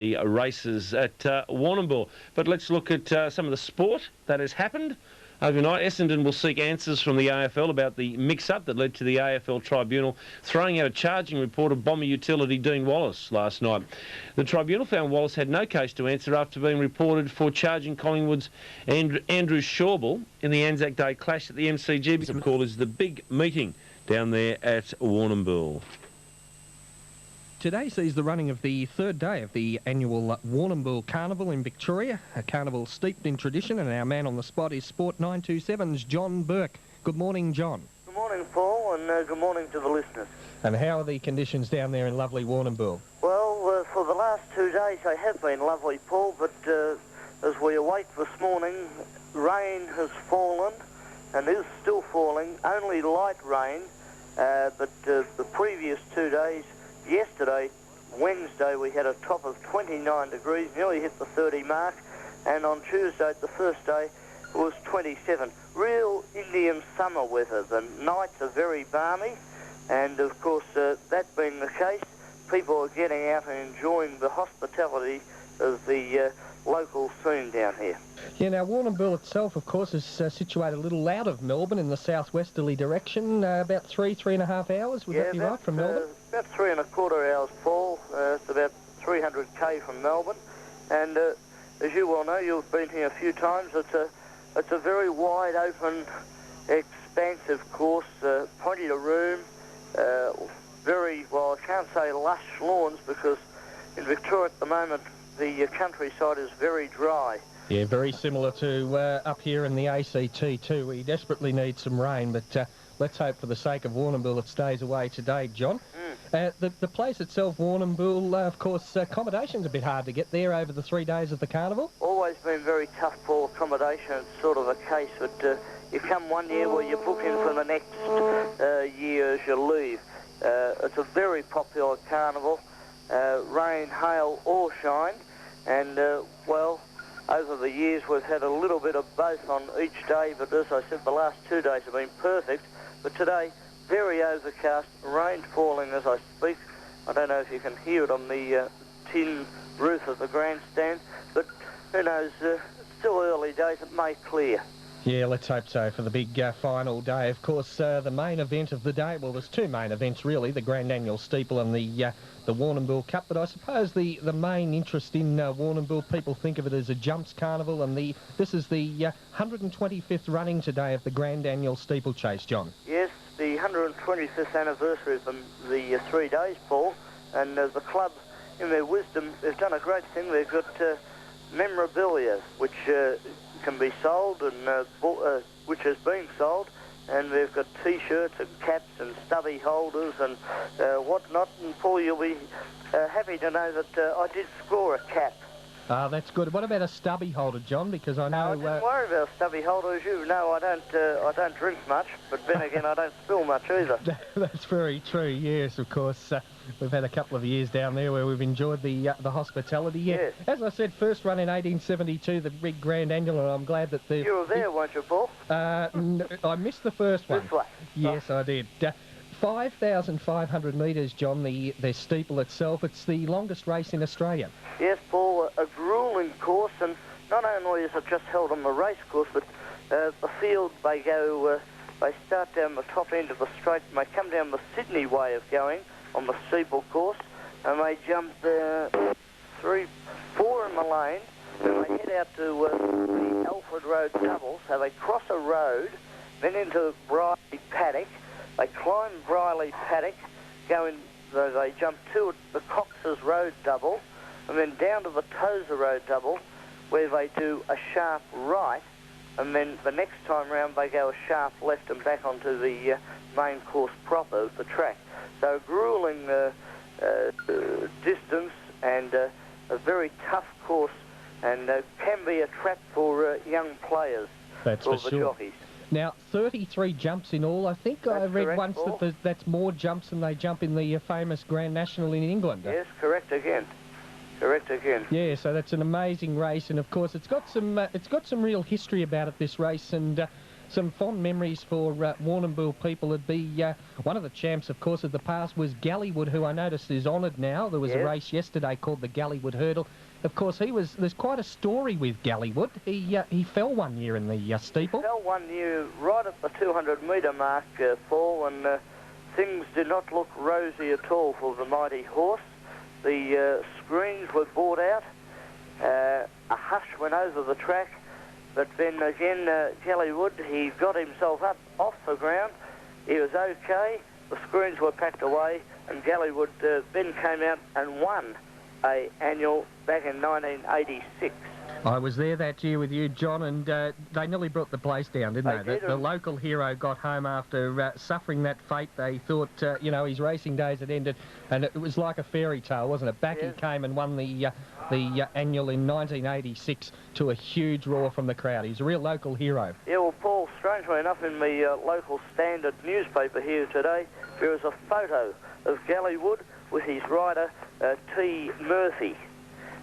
the races at Warrnambool. But let's look at some of the sport that has happened overnight. Essendon will seek answers from the AFL about the mix-up that led to the AFL tribunal throwing out a charging report of bomber utility Dean Wallace last night. The tribunal found Wallace had no case to answer after being reported for charging Collingwood's Andrew Shawball in the Anzac Day clash at the MCG. The call is the big meeting down there at Warrnambool. Today sees the running of the third day of the annual Warrnambool Carnival in Victoria, a carnival steeped in tradition, and our man on the spot is Sport 927's John Bourke. Good morning, John. Good morning, Paul, and good morning to the listeners. And how are the conditions down there in lovely Warrnambool? Well, for the last 2 days they have been lovely, Paul, but as we awake this morning, rain has fallen and is still falling, only light rain, but the previous 2 days, yesterday, Wednesday, we had a top of 29 degrees, nearly hit the 30 mark, and on Tuesday, the first day, it was 27. Real Indian summer weather. The nights are very balmy, and of course, that being the case, people are getting out and enjoying the hospitality of the local scene down here. Yeah, now Warrnambool itself, of course, is situated a little out of Melbourne in the southwesterly direction, about 3.5 hours, would that be right, from Melbourne? About 3.25 hours, Paul. It's about 300k from Melbourne, and as you well know, you've been here a few times, it's a very wide open, expansive course, plenty of room, very, well, I can't say lush lawns, because in Victoria at the moment the countryside is very dry. Yeah, very similar to up here in the ACT too. We desperately need some rain, but let's hope for the sake of Warrnambool it stays away today, John. The place itself, Warrnambool, of course, accommodation's a bit hard to get there over the 3 days of the carnival. Always been very tough for accommodation. It's sort of a case that you come one year where you book in for the next year as you leave. It's a very popular carnival, rain, hail or shine, and well, over the years we've had a little bit of both on each day, but as I said, the last 2 days have been perfect. But today, very overcast, rain falling as I speak. I don't know if you can hear it on the tin roof of the grandstand, but who knows, still early days, it may clear. Yeah, let's hope so for the big final day. Of course, the main event of the day, well, there's two main events really, the Grand Annual Steeple and the Warrnambool Cup, but I suppose the main interest in Warrnambool, people think of it as a jumps carnival, and this is the 125th running today of the Grand Annual Steeplechase, John. Yes, the 125th anniversary of the 3 days, Paul, and the club, in their wisdom, they've done a great thing. They've got memorabilia, which can be sold, and which is being sold, and they've got T-shirts and caps and stubby holders and whatnot. And Paul, you'll be happy to know that I did score a cap. That's good. What about a stubby holder, John? Because I know... No, don't worry about a stubby holder. As you know, I don't drink much, but then again, I don't spill much either. That's very true, yes, of course. We've had a couple of years down there where we've enjoyed the hospitality. Yeah. Yes. As I said, first run in 1872, the big Grand Annual, and I'm glad that You were there, weren't you, Paul? I missed the first one. This one? Yes, I did. 5,500 metres, John, the steeple itself. It's the longest race in Australia. Yes, Paul, a gruelling course, and not only is it just held on the race course, but the field, they start down the top end of the straight, and they come down the Sydney way of going on the steeple course, and they jump 3, 4 in the lane, and they head out to the Alfred Road double, so they cross a road, then into Briley Paddock. They climb Briley Paddock, they jump to the Cox's Road double, and then down to the Tozer Road double, where they do a sharp right, and then the next time round they go a sharp left and back onto the main course proper of the track. So gruelling distance, and a very tough course, and can be a trap for young players. That's for the sure. jockeys. Now, 33 jumps in all. I think I read correct, once Paul. that that's more jumps than they jump in the famous Grand National in England. Yes, correct again. Correct again. Yeah, so that's an amazing race, and of course it's got some real history about it, this race, and some fond memories for Warrnambool people would be one of the champs, of course, of the past was Gallywood, who I noticed is honoured now. There was a race yesterday called the Gallywood Hurdle. Of course, there's quite a story with Gallywood. He fell one year in the steeple. He fell one year right at the 200-metre mark, Paul, and things did not look rosy at all for the mighty horse. The screens were brought out. A hush went over the track, but then again, Gallywood, he got himself up off the ground. He was okay. The screens were packed away, and Gallywood then came out and won an annual back in 1986. I was there that year with you, John, and they nearly brought the place down, didn't they? The local hero got home after suffering that fate. They thought, you know, his racing days had ended, and it was like a fairy tale, wasn't it? Back he came and won the annual in 1986 to a huge roar from the crowd. He's a real local hero. Yeah, well, Paul, strangely enough, in the local Standard newspaper here today, there is a photo of Gallywood with his rider, T. Murphy,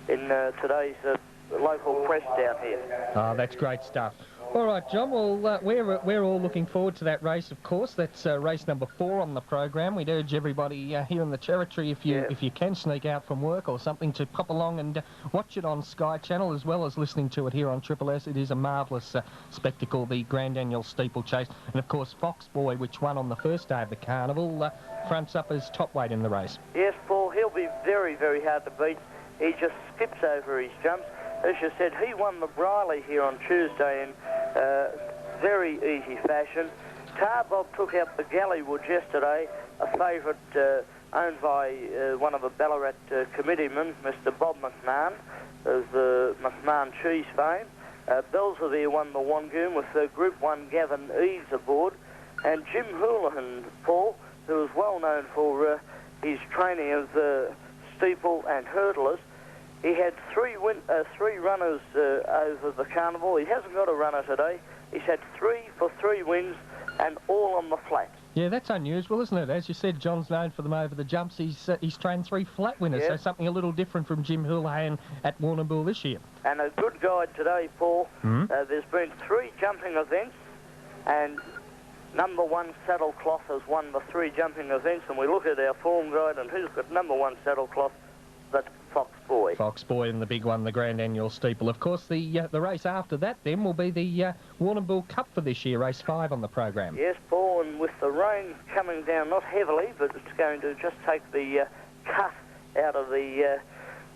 in today's local press down here. Oh, that's great stuff. All right, John, well, we're all looking forward to that race, of course. That's race number 4 on the program. We'd urge everybody here in the territory, if you can sneak out from work or something, to pop along and watch it on Sky Channel, as well as listening to it here on Triple S. It is a marvellous spectacle, the Grand Annual Steeplechase. And, of course, Fox Boy, which won on the first day of the carnival, fronts up as top weight in the race. Yes, Paul, he'll be very, very hard to beat. He just skips over his jumps. As you said, he won the Briley here on Tuesday in very easy fashion. Tarbob took out the Gallywood yesterday, a favourite owned by one of the Ballarat committeemen, Mr. Bob McMahon, of the McMahon cheese fame. Belzevere won the Wangoon with Group 1 Gavin Eaves aboard. And Jim Houlihan, Paul, who is well known for his training of steeple and hurdlers, he had three runners over the carnival. He hasn't got a runner today. He's had 3 for 3 wins and all on the flat. Yeah, that's unusual, isn't it? As you said, John's known for them over the jumps. He's trained 3 flat winners, so something a little different from Jim Houlihan at Warrnambool this year. And a good guide today, Paul. There's been 3 jumping events, and number 1 Saddlecloth has won the 3 jumping events, and we look at our form guide, and who's got number 1 Saddlecloth? That's Fox Boy. Fox Boy and the big one, the Grand Annual Steeple. Of course, the race after that then will be the Warrnambool Cup for this year, race 5 on the program. Yes, Paul, and with the rain coming down, not heavily, but it's going to just take the cut out of the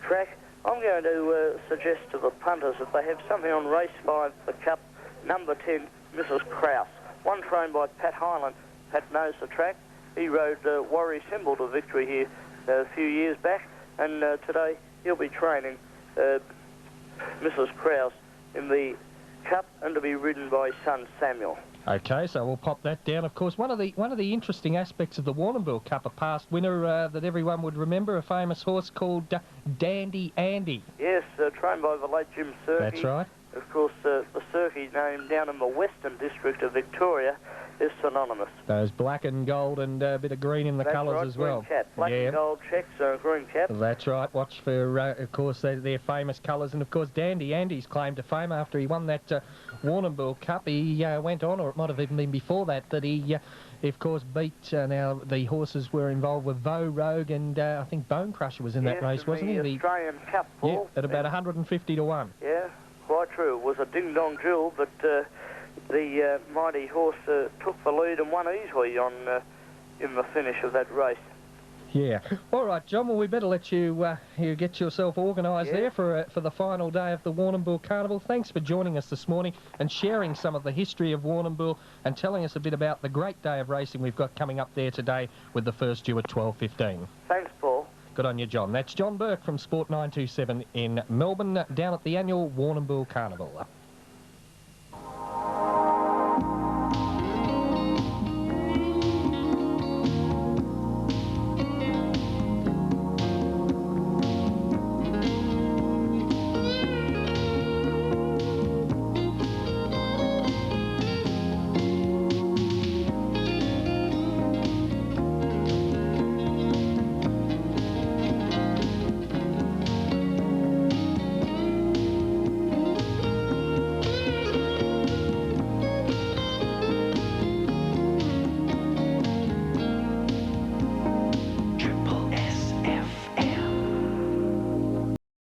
track, I'm going to suggest to the punters that they have something on race 5, the Cup, number 10, Mrs. Kraus. One trained by Pat Hyland. Pat knows the track. He rode Warrnambool to victory here a few years back. And today he'll be training Mrs. Kraus in the Cup, and to be ridden by his son Samuel. Okay, so we'll pop that down. Of course, one of the interesting aspects of the Warrnambool Cup, a past winner that everyone would remember, a famous horse called Dandy Andy. Yes, trained by the late Jim Surkey. That's right. Of course, the Surkey name down in the Western District of Victoria is synonymous. Those black and gold and a bit of green in the colours right, as well. Green cap. Black and gold checks, green cap. That's right. Watch for, of course, their famous colours. And, of course, Dandy Andy's claim to fame after he won that Warrnambool Cup. He went on, or it might have even been before that, he, of course, beat, now the horses were involved with Vo Rogue, and I think Bone Crusher was in that race, wasn't he? The Australian Cup, Paul. Yeah, at about 150 to 1. Yeah, quite true. It was a ding-dong duel, but the mighty horse took the lead and won easily in the finish of that race. Yeah. All right, John, well, we better let you get yourself organised there for the final day of the Warrnambool Carnival. Thanks for joining us this morning and sharing some of the history of Warrnambool and telling us a bit about the great day of racing we've got coming up there today with the first due at 12:15. Thanks, Paul. Good on you, John. That's John Bourke from Sport 927 in Melbourne, down at the annual Warrnambool Carnival.